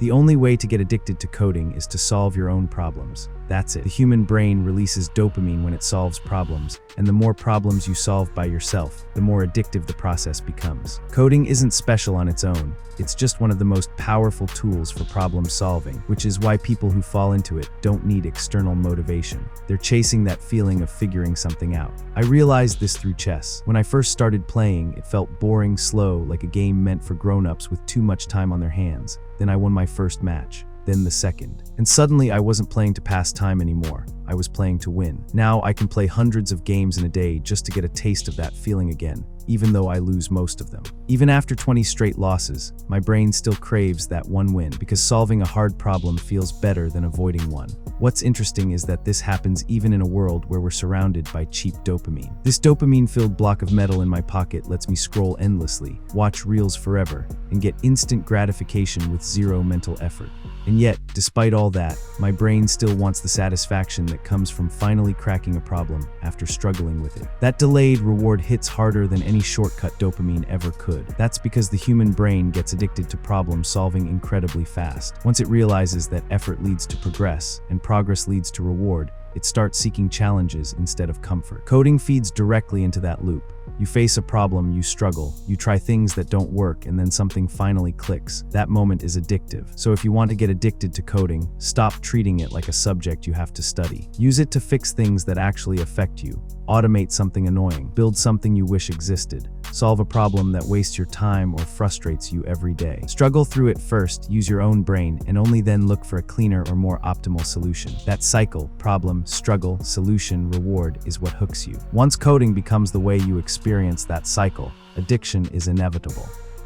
The only way to get addicted to coding is to solve your own problems. That's it. The human brain releases dopamine when it solves problems, and the more problems you solve by yourself, the more addictive the process becomes. Coding isn't special on its own. It's just one of the most powerful tools for problem solving, which is why people who fall into it don't need external motivation. They're chasing that feeling of figuring something out. I realized this through chess. When I first started playing, it felt boring, slow, like a game meant for grown-ups with too much time on their hands. Then I won my first match, then the second. And suddenly I wasn't playing to pass time anymore. I was playing to win. Now I can play hundreds of games in a day just to get a taste of that feeling again, even though I lose most of them. Even after 20 straight losses, my brain still craves that one win because solving a hard problem feels better than avoiding one. What's interesting is that this happens even in a world where we're surrounded by cheap dopamine. This dopamine-filled block of metal in my pocket lets me scroll endlessly, watch reels forever, and get instant gratification with zero mental effort. And yet, despite all that, my brain still wants the satisfaction that comes from finally cracking a problem after struggling with it. That delayed reward hits harder than any shortcut dopamine ever could. That's because the human brain gets addicted to problem solving incredibly fast. Once it realizes that effort leads to progress and progress leads to reward, it starts seeking challenges instead of comfort. Coding feeds directly into that loop. You face a problem, you struggle, you try things that don't work, and then something finally clicks. That moment is addictive. So if you want to get addicted to coding, stop treating it like a subject you have to study. Use it to fix things that actually affect you. Automate something annoying. Build something you wish existed. Solve a problem that wastes your time or frustrates you every day. Struggle through it first, use your own brain, and only then look for a cleaner or more optimal solution. That cycle, problem, struggle, solution, reward, is what hooks you. Once coding becomes the way you experience that cycle, addiction is inevitable.